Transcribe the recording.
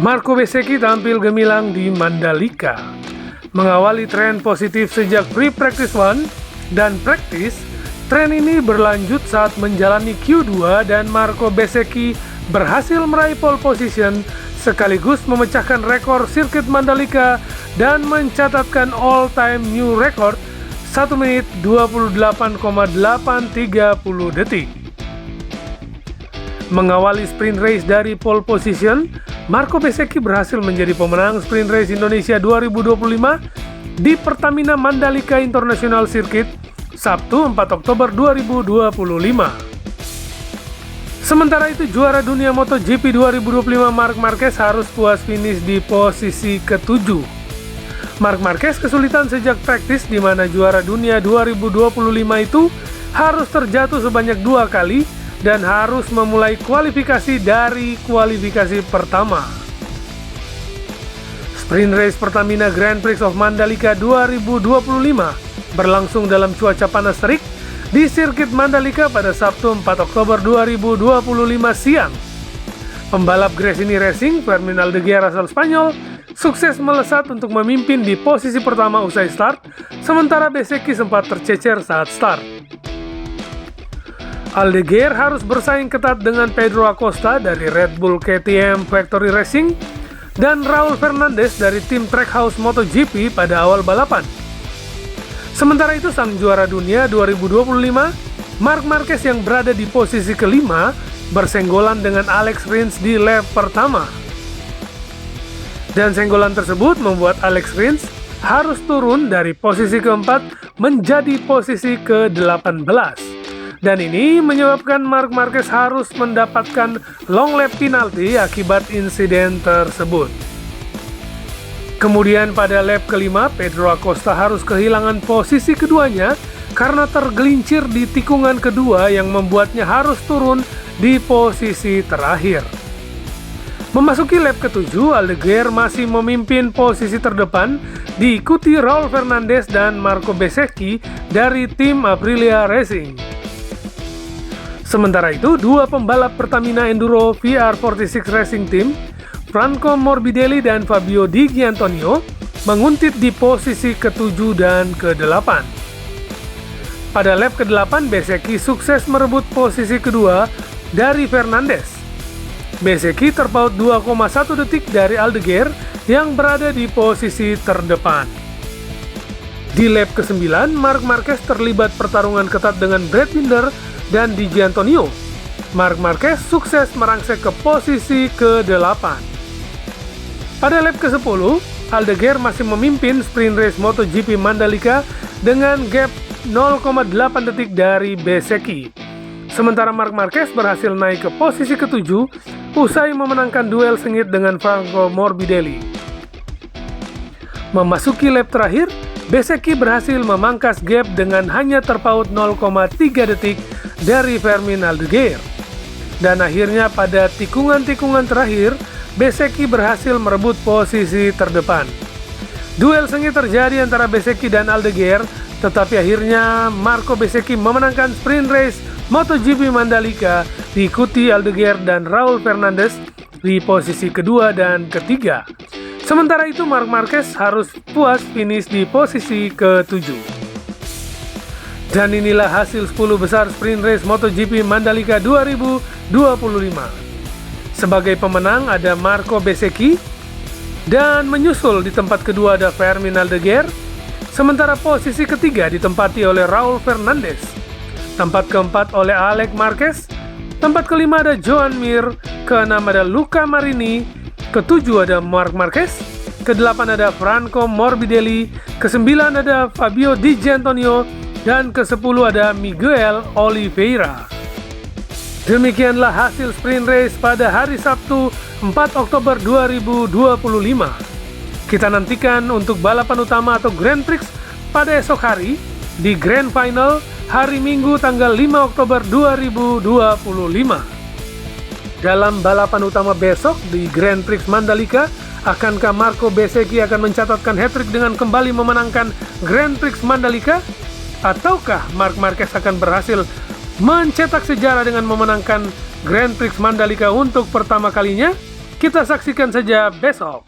Marco Bezzecchi tampil gemilang di Mandalika. Mengawali tren positif sejak pre-practice 1 dan practice, tren ini berlanjut saat menjalani Q2 dan Marco Bezzecchi berhasil meraih pole position sekaligus memecahkan rekor sirkuit Mandalika dan mencatatkan all-time new record 1 menit 28,830 detik. Mengawali sprint race dari pole position, Marco Bezzecchi berhasil menjadi pemenang sprint race Indonesia 2025 di Pertamina Mandalika International Circuit Sabtu 4 Oktober 2025. Sementara itu, juara dunia MotoGP 2025 Marc Marquez harus puas finish di posisi ke-7. Marc Marquez kesulitan sejak praktis di mana juara dunia 2025 itu harus terjatuh sebanyak 2 kali dan harus memulai kualifikasi dari kualifikasi pertama. Sprint race Pertamina Grand Prix of Mandalika 2025 berlangsung dalam cuaca panas terik di sirkuit Mandalika pada Sabtu 4 Oktober 2025 siang. Pembalap Gresini Racing, Fermin Aldeguer asal Spanyol, sukses melesat untuk memimpin di posisi pertama usai start, sementara Bezzecchi sempat tercecer saat start. Aldeguer harus bersaing ketat dengan Pedro Acosta dari Red Bull KTM Factory Racing dan Raul Fernandez dari tim Trackhouse MotoGP pada awal balapan. Sementara itu, sang juara dunia 2025, Marc Marquez yang berada di posisi kelima, bersenggolan dengan Alex Rins di lap pertama. Dan senggolan tersebut membuat Alex Rins harus turun dari posisi keempat menjadi posisi ke-18. Dan ini menyebabkan Marc Marquez harus mendapatkan long lap penalti akibat insiden tersebut. Kemudian pada lap kelima, Pedro Acosta harus kehilangan posisi keduanya karena tergelincir di tikungan kedua yang membuatnya harus turun di posisi terakhir. Memasuki lap ke-7, Aldeguer masih memimpin posisi terdepan, diikuti Raul Fernandez dan Marco Bezzecchi dari tim Aprilia Racing. Sementara itu, dua pembalap Pertamina Enduro VR46 Racing Team, Franco Morbidelli dan Fabio Di Giannantonio, menguntit di posisi ke-7 dan ke-8. Pada lap ke-8, Bezzecchi sukses merebut posisi kedua dari Fernandez. Bezzecchi terpaut 2,1 detik dari Aldeguer yang berada di posisi terdepan. Di lap ke-9, Marc Marquez terlibat pertarungan ketat dengan Brad Binder dan Di Giannantonio. Marc Marquez sukses merangsek ke posisi ke-8. Pada lap ke-10, Aldeguer masih memimpin sprint race MotoGP Mandalika dengan gap 0,8 detik dari Bezzecchi. Sementara Marc Marquez berhasil naik ke posisi ke-7 usai memenangkan duel sengit dengan Franco Morbidelli. Memasuki lap terakhir, Bezzecchi berhasil memangkas gap dengan hanya terpaut 0,3 detik dari Fermin Aldeguer. Dan akhirnya pada tikungan-tikungan terakhir, Bezzecchi berhasil merebut posisi terdepan. Duel sengit terjadi antara Bezzecchi dan Aldeguer, tetapi akhirnya Marco Bezzecchi memenangkan sprint race MotoGP Mandalika, diikuti Aldeguer dan Raul Fernandez di posisi kedua dan ketiga. Sementara itu, Marc Marquez harus puas finish di posisi ke-7. Dan inilah hasil 10 besar sprint race MotoGP Mandalika 2025. Sebagai pemenang ada Marco Bezzecchi, dan menyusul di tempat kedua ada Fermin Aldeguer, sementara posisi ketiga ditempati oleh Raul Fernandez, tempat keempat oleh Alex Marquez, tempat kelima ada Joan Mir, keenam ada Luca Marini, ketujuh ada Marc Marquez, ke-8 ada Franco Morbidelli, ke-9 ada Fabio Di Giannantonio, dan ke-10 ada Miguel Oliveira. Demikianlah hasil sprint race pada hari Sabtu 4 Oktober 2025. Kita nantikan untuk balapan utama atau Grand Prix pada esok hari di Grand Final hari Minggu tanggal 5 Oktober 2025. Dalam balapan utama besok di Grand Prix Mandalika, akankah Marco Bezzecchi akan mencatatkan hat-trick dengan kembali memenangkan Grand Prix Mandalika? Ataukah Marc Marquez akan berhasil mencetak sejarah dengan memenangkan Grand Prix Mandalika untuk pertama kalinya? Kita saksikan saja besok.